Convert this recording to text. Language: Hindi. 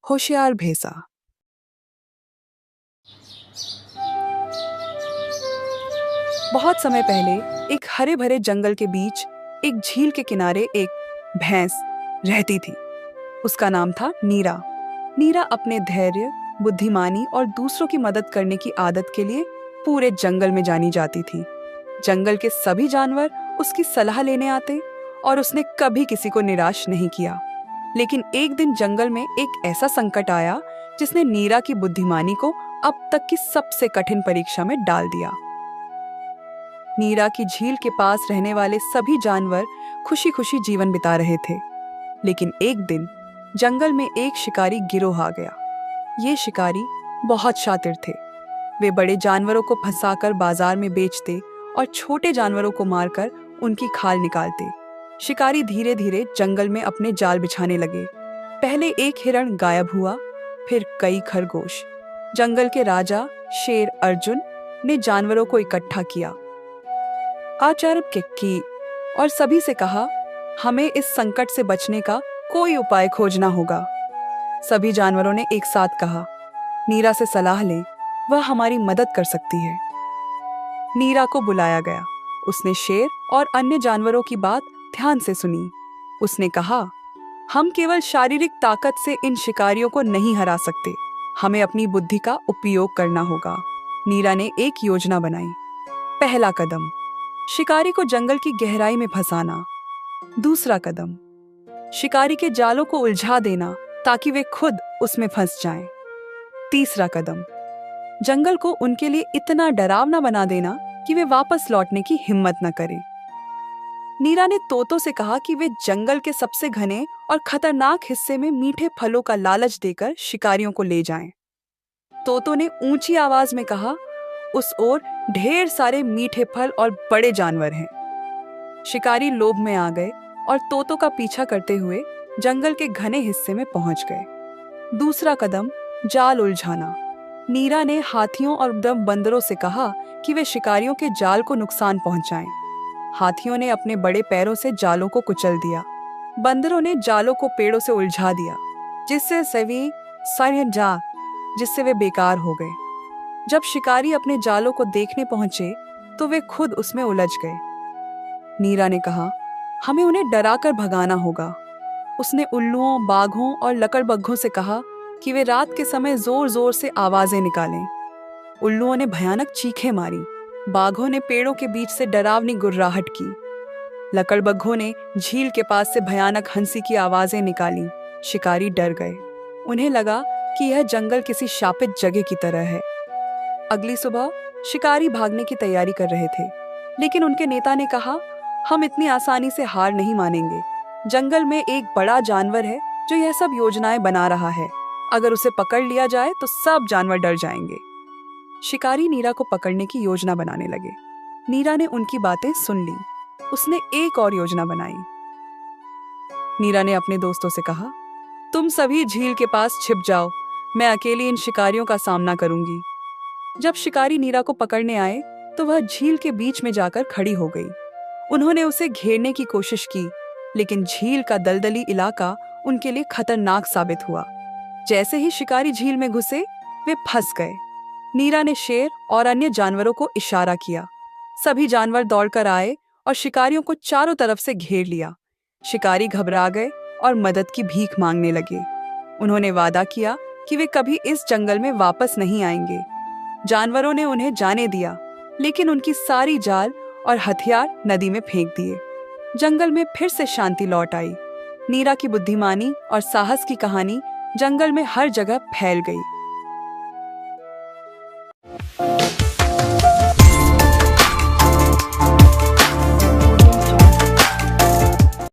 होशियार भैंसा। बहुत समय पहले एक हरे भरे जंगल के बीच एक झील के किनारे एक भैंस रहती थी। उसका नाम था नीरा। नीरा अपने धैर्य, बुद्धिमानी और दूसरों की मदद करने की आदत के लिए पूरे जंगल में जानी जाती थी। जंगल के सभी जानवर उसकी सलाह लेने आते और उसने कभी किसी को निराश नहीं किया। लेकिन एक दिन जंगल में एक ऐसा संकट आया जिसने नीरा की बुद्धिमानी को अब तक की सबसे कठिन परीक्षा में डाल दिया। नीरा की झील के पास रहने वाले सभी जानवर खुशी खुशी जीवन बिता रहे थे। लेकिन एक दिन जंगल में एक शिकारी गिरोह आ गया। ये शिकारी बहुत शातिर थे। वे बड़े जानवरों को फंसाकर बाजार में बेचते और छोटे जानवरों को मारकर उनकी खाल निकालते। शिकारी धीरे धीरे जंगल में अपने जाल बिछाने लगे। पहले एक हिरण गायब हुआ, फिर कई खरगोश। जंगल के राजा शेर अर्जुन ने जानवरों को इकट्ठा किया, आचार्य की और सभी से कहा, हमें इस संकट से बचने का कोई उपाय खोजना होगा। सभी जानवरों ने एक साथ कहा, नीरा से सलाह लें, वह हमारी मदद कर सकती है। नीरा को बुलाया गया। उसने शेर और अन्य जानवरों की बात ध्यान से सुनी। उसने कहा, हम केवल शारीरिक ताकत से इन शिकारियों को नहीं हरा सकते, हमें अपनी बुद्धि का उपयोग करना होगा। नीरा ने एक योजना बनाई। पहला कदम, शिकारी को जंगल की गहराई में फंसाना। दूसरा कदम, शिकारी के जालों को उलझा देना ताकि वे खुद उसमें फंस जाएं। तीसरा कदम, जंगल को उनके लिए इतना डरावना बना देना कि वे वापस लौटने की हिम्मत न करें। नीरा ने तोतों से कहा कि वे जंगल के सबसे घने और खतरनाक हिस्से में मीठे फलों का लालच देकर शिकारियों को ले जाएं। तोतों ने ऊंची आवाज में कहा, उस ओर ढेर सारे मीठे फल और बड़े जानवर हैं। शिकारी लोभ में आ गए और तोतों का पीछा करते हुए जंगल के घने हिस्से में पहुंच गए। दूसरा कदम, जाल उलझाना। नीरा ने हाथियों और बंदरों से कहा कि वे शिकारियों के जाल को नुकसान पहुंचाएं। हाथियों ने अपने बड़े पैरों से जालों को कुचल दिया। बंदरों ने जालों को पेड़ों से उलझा दिया, जिससे वे बेकार हो गए। जब शिकारी अपने जालों को देखने पहुंचे तो वे खुद उसमें उलझ गए। नीरा ने कहा, हमें उन्हें डराकर भगाना होगा। उसने उल्लुओं, बाघों और लकड़बग्घों से कहा कि वे रात के समय जोर जोर से आवाजें निकालें। उल्लुओं ने भयानक चीखें मारी। बाघों ने पेड़ों के बीच से डरावनी गुर्राहट की। लकड़बग्घों ने झील के पास से भयानक हंसी की आवाजें निकाली। शिकारी डर गए। उन्हें लगा कि यह जंगल किसी शापित जगह की तरह है। अगली सुबह शिकारी भागने की तैयारी कर रहे थे, लेकिन उनके नेता ने कहा, हम इतनी आसानी से हार नहीं मानेंगे। जंगल में एक बड़ा जानवर है जो यह सब योजनाएं बना रहा है। अगर उसे पकड़ लिया जाए तो सब जानवर डर जाएंगे। शिकारी नीरा को पकड़ने की योजना बनाने लगे। नीरा ने उनकी बातें सुन ली। उसने एक और योजना बनाई। नीरा ने अपने दोस्तों से कहा, तुम सभी झील के पास छिप जाओ, मैं अकेली इन शिकारियों का सामना करूंगी। जब शिकारी नीरा को पकड़ने आए तो वह झील के बीच में जाकर खड़ी हो गई। उन्होंने उसे घेरने की कोशिश की, लेकिन झील का दलदली इलाका उनके लिए खतरनाक साबित हुआ। जैसे ही शिकारी झील में घुसे, वे फंस गए। नीरा ने शेर और अन्य जानवरों को इशारा किया। सभी जानवर दौड़कर आए और शिकारियों को चारों तरफ से घेर लिया। शिकारी घबरा गए और मदद की भीख मांगने लगे। उन्होंने वादा किया कि वे कभी इस जंगल में वापस नहीं आएंगे। जानवरों ने उन्हें जाने दिया, लेकिन उनकी सारी जाल और हथियार नदी में फेंक दिए। जंगल में फिर से शांति लौट आई। नीरा की बुद्धिमानी और साहस की कहानी जंगल में हर जगह फैल गई।